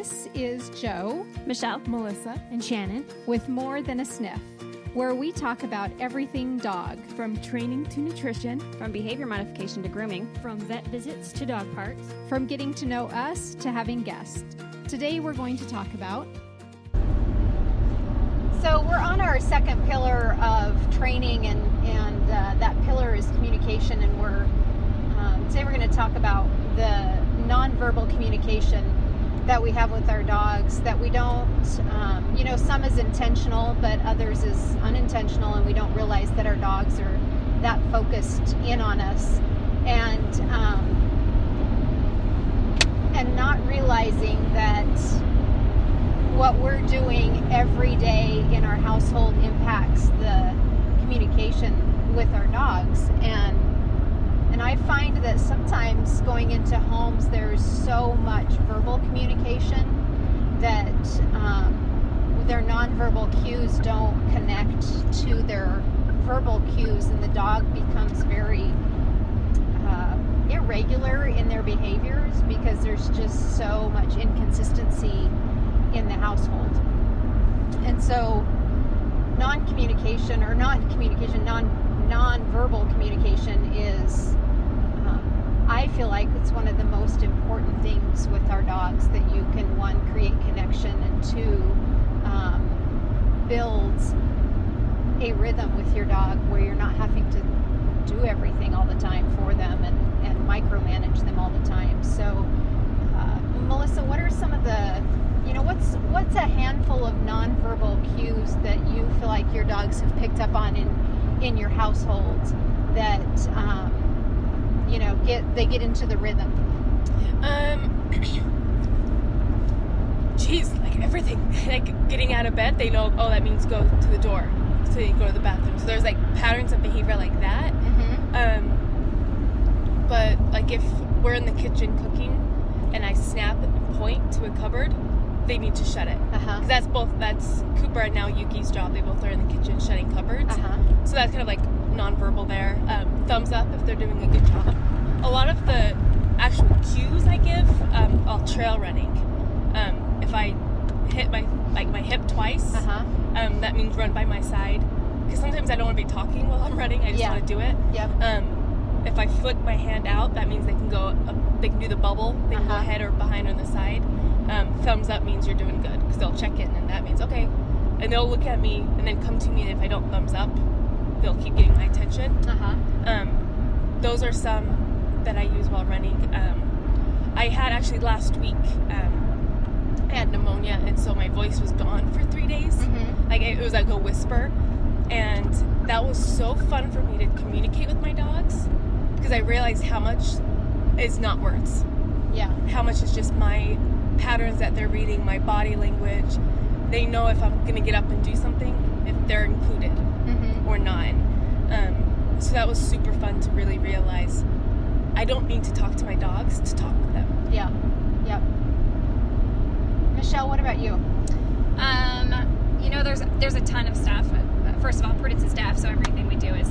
This is Joe, Michelle, Melissa, and Shannon with More Than a Sniff, where we talk about everything dog. From training to nutrition, from behavior modification to grooming, from vet visits to dog parks, from getting to know us to having guests. Today we're going to talk about... So we're on our second pillar of training, and that pillar is communication, and today we're going to talk about the nonverbal communication that we have with our dogs, that we don't, some is intentional, but others is unintentional, and we don't realize that our dogs are that focused in on us, and not realizing that what we're doing every day in our household impacts the communication with our dogs. And I find that sometimes going into homes, there's so much verbal communication that their nonverbal cues don't connect to their verbal cues, and the dog becomes very irregular in their behaviors because there's just so much inconsistency in the household. And so nonverbal communication is, I feel like it's one of the most important things with our dogs, that you can, one, create connection, and two, build a rhythm with your dog where you're not having to do everything all the time for them and micromanage them all the time. So, Melissa, what are some of the, what's a handful of nonverbal cues that you feel like your dogs have picked up on in your household that, they get into the rhythm? like everything. Like getting out of bed, they know, that means go to the door. So you go to the bathroom. So there's like patterns of behavior like that. Mm-hmm. But like if we're in the kitchen cooking and I snap and point to a cupboard, they need to shut it. Uh-huh. 'Cause that's Cooper and now Yuki's job. They both are in the kitchen shutting cupboards. Uh-huh. So that's kind of like nonverbal there. Thumbs up if they're doing a good job. A lot of the actual cues I give, I'll trail running. If I hit my hip twice, Uh-huh. That means run by my side. Because sometimes I don't want to be talking while I'm running. I just want to do it. Yep. If I flick my hand out, that means they can do the bubble. They can go ahead or behind or on the side. Thumbs up means you're doing good, because they'll check in, and that means okay. And they'll look at me and then come to me, and if I don't thumbs up, they'll keep getting my attention. Uh-huh. Those are some that I use while running. I had actually last week, I had pneumonia, and so my voice was gone for 3 days. Mm-hmm. It was like a whisper, and that was so fun for me to communicate with my dogs, because I realized how much is not words. Yeah. How much is just my patterns that they're reading, my body language. They know if I'm going to get up and do something, if they're included Mm-hmm. or not. So that was super fun to really realize I don't need to talk to my dogs to talk with them. Yeah. Yep. Michelle, what about you? there's a ton of stuff. First of all, Prudence is deaf, so everything we do is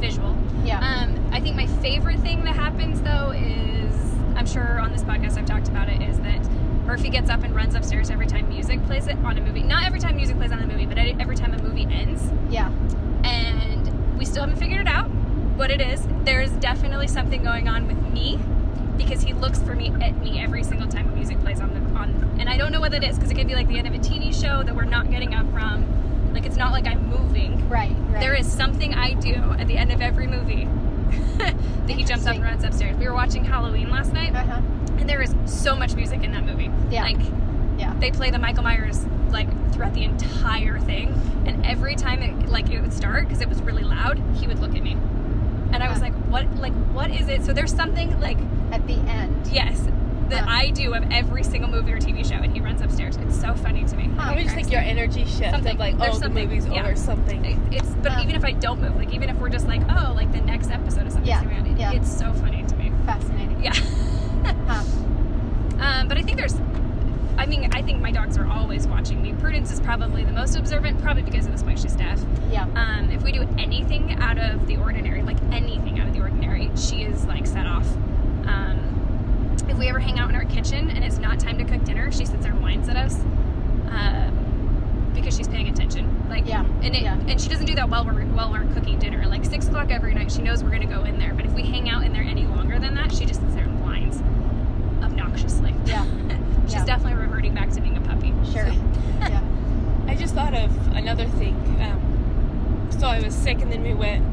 visual. Yeah. I think my favorite thing that happens, though, is, I'm sure on this podcast I've talked about it, is that Murphy gets up and runs upstairs every time music plays it on a movie. Not every time music plays on the movie, but every time a movie ends. Yeah. And we still haven't figured it out what it is. There's definitely something going on with me, because he looks at me every single time music plays on, and I don't know what it is, because it could be like the end of a TV show that we're not getting up from. Like, it's not like I'm moving. Right. There is something I do at the end of every movie that he jumps up and runs upstairs. We were watching Halloween last night, Uh-huh. and there is so much music in that movie. Yeah. Yeah. They play the Michael Myers throughout the entire thing, and every time it would start, because it was really loud, he would look at me, and I was like, what is it? So there's something at the end. Yes, that I do of every single movie or TV show, and he runs upstairs. It's so funny to me. I just think your energy shift Something. of There's the something. movie's Yeah. over, something. But even if I don't move, even if we're just the next episode of something, Yeah. it's so funny to me. Fascinating. Yeah. Huh. But I think my dogs are always watching me. Prudence is probably the most observant, probably because of this way she's deaf. Yeah. If we do anything out of the ordinary, she is set off. If we ever hang out in our kitchen, And she doesn't do that while we're cooking dinner. Like 6 o'clock every night, she knows we're gonna go in there. But if we hang out in there any longer than that, she just sits there and whines obnoxiously. Yeah. She's definitely reverting back to being a puppy. Sure. Yeah. I just thought of another thing. So I was sick, and then we went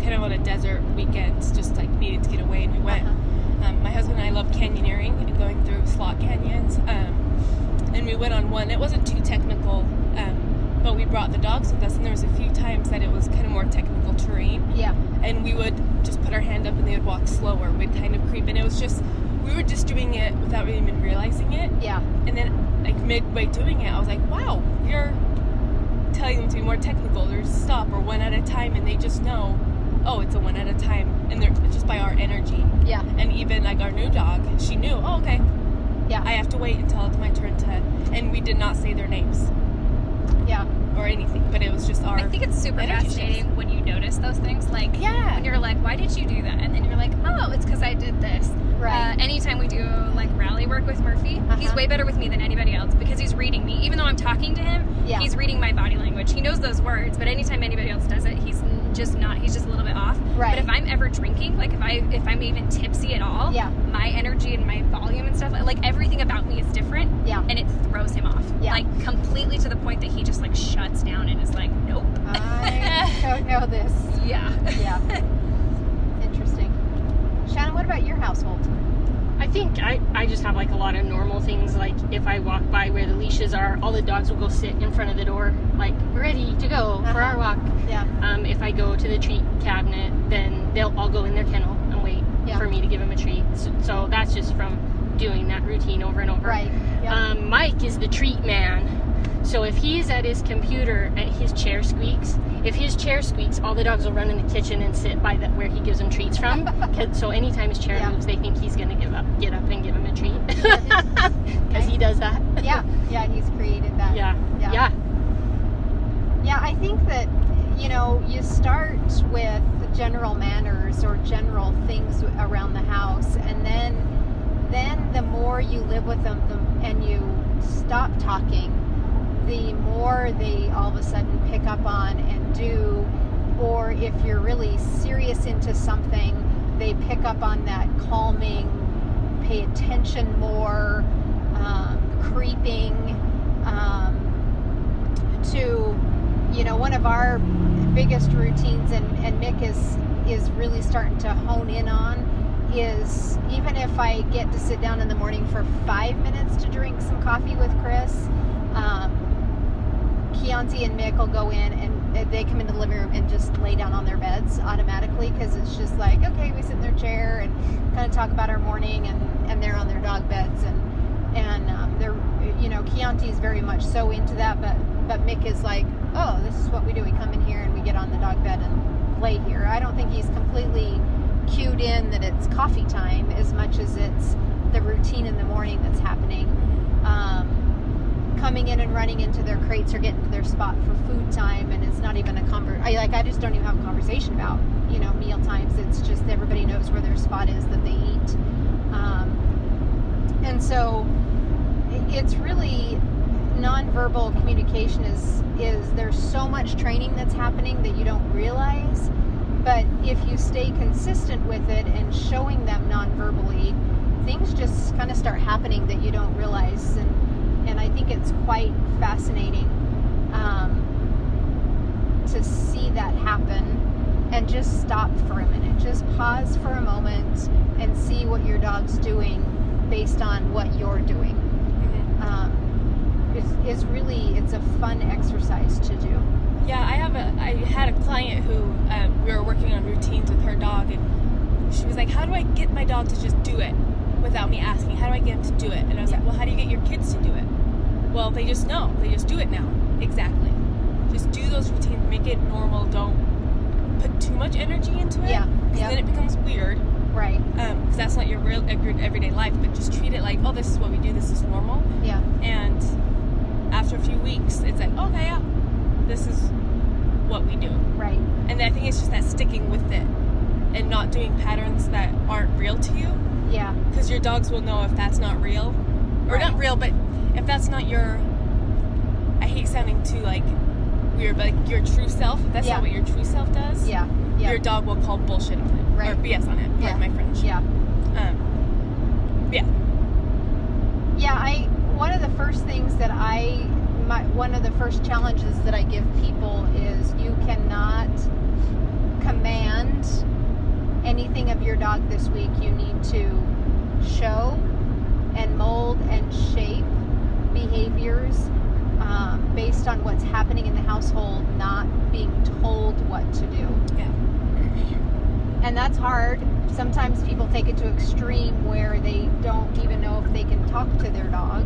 kind of on a desert weekend, just like needed to get away, and we went. My husband and I love canyoneering and going through slot canyons. And we went on one. It wasn't too technical, but we brought the dogs with us, and there was a few times that it was kind of more technical terrain. Yeah. And we would just put our hand up, and they would walk slower. We'd kind of creep, and it was just, we were just doing it without really even realizing it. Yeah. And then, like, midway doing it, I was like, wow, you're telling them to be more technical, or stop, or one at a time, and they just know, oh, it's a one at a time, and they're just by our energy. Yeah. And even, like, our new dog, she knew, oh, okay. Yeah. I have to wait until it's my turn to, and we did not say their names. Yeah. Or anything, but it was just our I think it's super energy fascinating shifts. when you notice those things. Like, Yeah. when you're like, why did you do that? And then you're like, oh, it's because I did this. Right. Anytime we do, like, rally work with Murphy, he's way better with me than anybody else because he's reading me. Even though I'm talking to him, he's reading my body language. He knows those words, but anytime anybody else does it, he's just not. He's just a little bit off. Right. But if I'm ever drinking, like, if I'm even tipsy at all, my energy and my volume and stuff, like, everything about me is different. Yeah. And it throws him off. Yeah. Like, completely to the point that he just, like, shuts down and is like, nope. I don't know this. Yeah. Yeah. Interesting. Shannon, what about your household? I think I just have like a lot of normal things. Like if I walk by where the leashes are, all the dogs will go sit in front of the door, like we're ready to go for our walk. Yeah. If I go to the treat cabinet, then they'll all go in their kennel and wait for me to give them a treat. So that's just from doing that routine over and over. Right. Yeah. Mike is the treat man. So if he's at his computer and his chair squeaks, all the dogs will run in the kitchen and sit by where he gives them treats from. So anytime his chair moves, they think he's going to get up and give him a treat. Because he does that. Yeah, he's created that. Yeah. Yeah, I think that, you start with general manners or general things around the house, and then the more you live with them and you stop talking, the more they all of a sudden pick up on and do, or if you're really serious into something, they pick up on that calming, pay attention more, creeping, to, one of our biggest routines, and Mick is really starting to hone in on, is even if I get to sit down in the morning for 5 minutes to drink some coffee with Chris, Keontae and Mick will go in and they come into the living room and just lay down on their beds automatically, because it's just like, okay, we sit in their chair and kind of talk about our morning, and they're on their dog beds, and they're, Keontae's very much so into that, but Mick is like, oh, this is what we do. We come in here and we get on the dog bed and lay here. I don't think he's completely cued in that it's coffee time as much as it's the routine in the morning that's happening. Coming in and running into their crates or getting to their spot for food time, and it's not even I just don't even have a conversation about meal times. It's just everybody knows where their spot is that they eat, and so it's really nonverbal communication is there's so much training that's happening that you don't realize, but if you stay consistent with it and showing them nonverbally, things just kind of start happening that you don't realize, and I think it's quite fascinating to see that happen, and just stop for a minute, just pause for a moment and see what your dog's doing based on what you're doing. It's a fun exercise to do. Yeah, I had a client who we were working on routines with her dog, and she was like, how do I get my dog to just do it without me asking? How do I get him to do it? And I was like, well, how do you get your kids to do it? Well, they just know. They just do it now. Exactly. Just do those routines. Make it normal. Don't put too much energy into it. Yeah. Because then it becomes weird. Right. Because that's not your real everyday life. But just treat it like, oh, this is what we do. This is normal. Yeah. And after a few weeks, it's like, okay, yeah, this is what we do. Right. And I think it's just that sticking with it and not doing patterns that aren't real to you. Yeah. Because your dogs will know if that's not real. Or not real, but if that's not your... I hate sounding too, like, weird, but like your true self, if that's Yeah. not what your true self does, Yeah. Yeah. your dog will call bullshit on it. Right. Or BS on it. Yeah. Pardon my French. Yeah. Yeah. Yeah, one of the first things that one of the first challenges that I give people is you cannot command anything of your dog this week. You need to show and mold and shape behaviors based on what's happening in the household, not being told what to do. Yeah. And that's hard. Sometimes people take it to extreme where they don't even know if they can talk to their dog.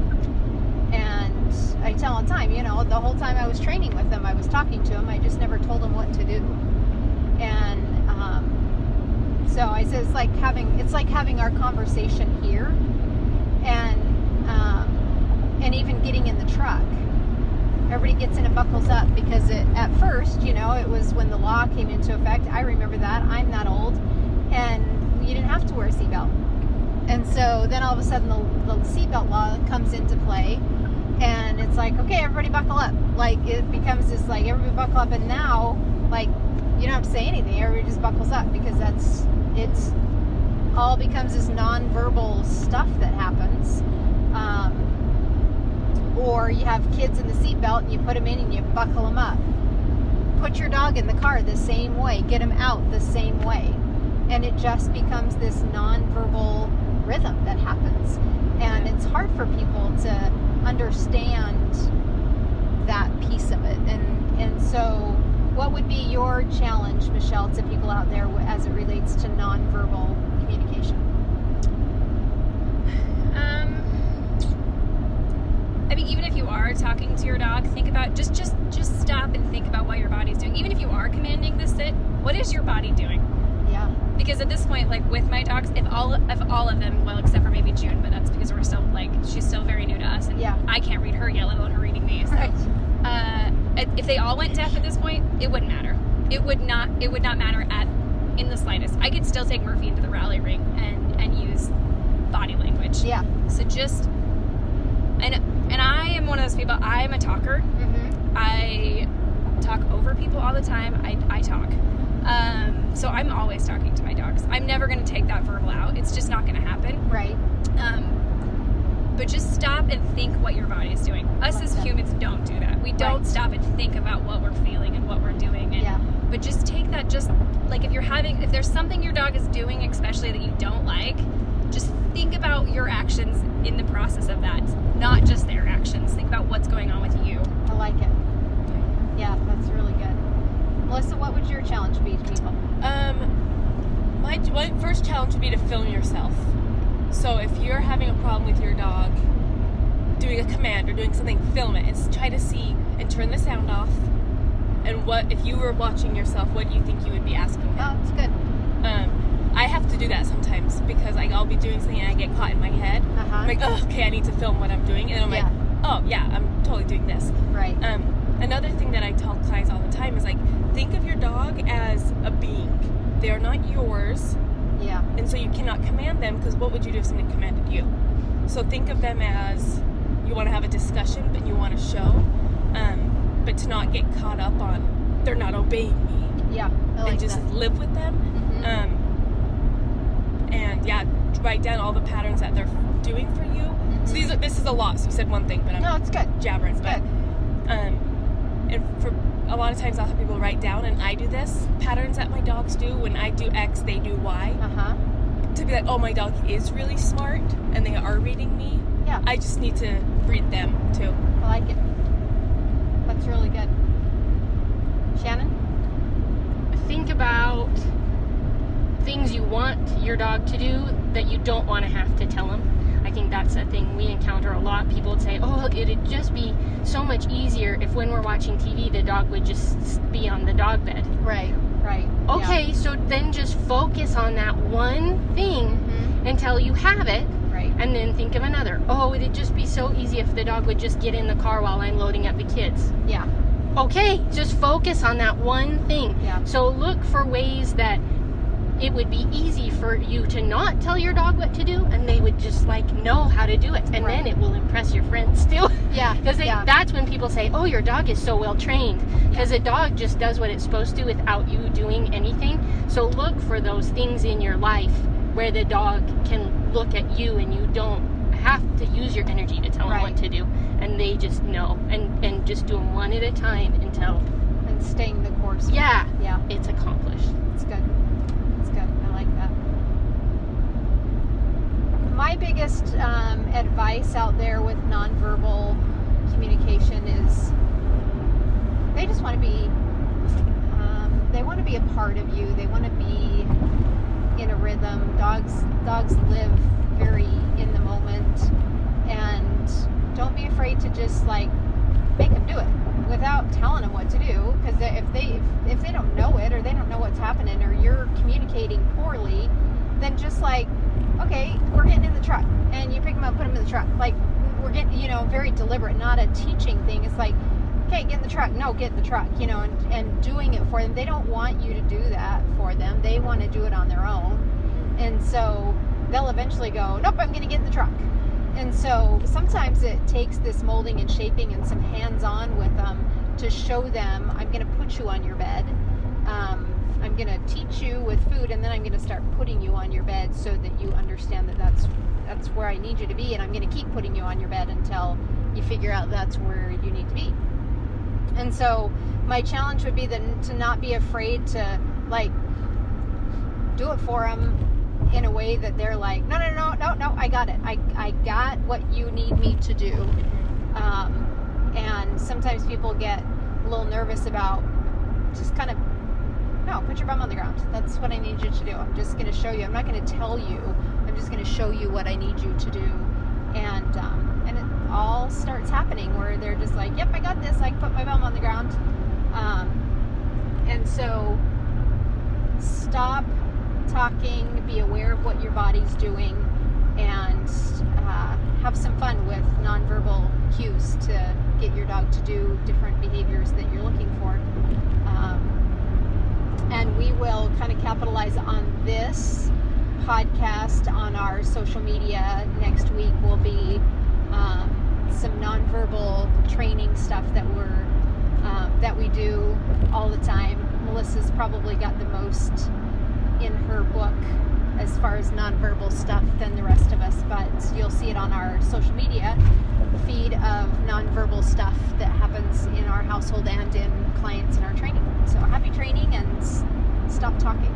And I tell all the time, the whole time I was training with them, I was talking to them. I just never told them what to do. And so I said, it's like having our conversation here, and even getting in the truck. Everybody gets in and buckles up because at first, it was when the law came into effect. I remember that. I'm that old. And you didn't have to wear a seatbelt. And so then all of a sudden the seatbelt law comes into play. And it's like, okay, everybody buckle up. Like, it becomes this, like, everybody buckle up. And now, like, you don't have to say anything. Everybody just buckles up because it's all becomes this nonverbal stuff that happens. Or you have kids in the seatbelt and you put them in and you buckle them up. Put your dog in the car the same way. Get them out the same way. And it just becomes this nonverbal rhythm that happens. And it's hard for people to understand that piece of it. And so what would be your challenge, Michelle, to people out there as it relates to nonverbal communication? I mean, even if you are talking to your dog, think about just stop and think about what your body's doing. Even if you are commanding the sit, what is your body doing? Yeah. Because at this point, like with my dogs, if all of them, well, except for maybe June, but that's because we're still she's still very new to us, and yeah. I can't read her yet, let alone her reading me. So, right. If they all went deaf at this point, it wouldn't matter. It would not matter in the slightest. I could still take Murphy into the rally ring and use body language. Yeah. So just and I am one of those people. I am a talker. Mm-hmm. I talk over people all the time. I talk. So I'm always talking to my dogs. I'm never going to take that verbal out. It's just not going to happen. Right. But just stop and think what your body is doing. Us as humans don't do that. We don't stop and think about what we're feeling and what we're doing. And, but just take that, just like if there's something your dog is doing, especially that you don't like, just think about your actions in the process of that, not just their actions. Think about what's going on with you. I like it. Yeah, that's really good. Melissa, what would your challenge be to people? My first challenge would be to film yourself. So if you're having a problem with your dog doing a command or doing something, film it and try to see and turn the sound off. And what if you were watching yourself, what do you think you would be asking him? Oh, that's good. I have to do that sometimes because I'll be doing something and I get caught in my head. I'm like, oh, okay, I need to film what I'm doing, and I'm like, oh yeah, I'm totally doing this. Right. Another thing that I tell clients all the time is like, think of your dog as a being. They are not yours. Yeah. And so you cannot command them, because what would you do if somebody commanded you? So think of them as you want to have a discussion, but you want to show, but to not get caught up on they're not obeying me. Yeah. I like and just that. live with them. Mm-hmm. And yeah, write down all the patterns that they're doing for you. Mm-hmm. So this is a lot. So you said one thing, but I'm it's good. jabbering. It's But good. and for a lot of times I'll have people write down, and I do this patterns that my dogs do. When I do X, they do Y. To be like, oh, my dog is really smart, and they are reading me. Yeah. I just need to read them too. I like it. That's really good. Shannon? Think about things you want your dog to do that you don't want to have to tell them. I think that's a thing we encounter a lot. People would say, oh, it'd just be so much easier if when we're watching TV, the dog would just be on the dog bed. Right. Okay, so then just focus on that one thing until you have it. Right. And then think of another. Oh, it'd just be so easy if the dog would just get in the car while I'm loading up the kids. Yeah. Okay, just focus on that one thing. Yeah. So look for ways that it would be easy for you to not tell your dog what to do, and they would just like know how to do it, and Right. then it will impress your friends too. Yeah. Because yeah. that's when people say, oh, your dog is so well trained. Because a dog just does what it's supposed to without you doing anything. So look for those things in your life where the dog can look at you and you don't have to use your energy to tell them Right. what to do. And they just know. And just do them one at a time until, And staying the course. yeah, Yeah. it's accomplished. It's good. It's good. I like that. My biggest advice out there with nonverbal communication is they just want to be. They want to be a part of you. They want to be in a rhythm. Dogs live very in the moment, and don't be afraid to just like make them do it without telling them what to do. Because if they don't know it, or they don't know what's happening, or you're communicating poorly, then just like, okay, we're getting in the truck, and you pick them up, put them in the truck. Like, we're getting, very deliberate, not a teaching thing. It's like, okay, get in the truck. No, get in the truck, and doing it for them. They don't want you to do that for them. They want to do it on their own. And so they'll eventually go, nope, I'm going to get in the truck. And so sometimes it takes this molding and shaping and some hands-on with them to show them, I'm going to put you on your bed. I'm going to teach you with food, and then I'm going to start putting you on your bed so that you understand that that's where I need you to be, and I'm going to keep putting you on your bed until you figure out that's where you need to be. And so my challenge would be to not be afraid to like do it for them in a way that they're like, no, I got it. I got what you need me to do. And sometimes people get a little nervous about just kind of, no, put your bum on the ground. That's what I need you to do. I'm just going to show you. I'm not going to tell you. I'm just going to show you what I need you to do. And it all starts happening where they're just like, yep, I got this. I can put my bum on the ground. And so stop talking, be aware of what your body's doing, and have some fun with nonverbal cues to get your dog to do different behaviors that you're looking for. And we will kind of capitalize on this podcast on our social media. Next week will be some nonverbal training stuff that we do all the time. Melissa's probably got the most in her book as far as nonverbal stuff than the rest of us, but you'll see it on our social media feed of nonverbal stuff that happens in our household and in clients in our training. So happy training, and stop talking.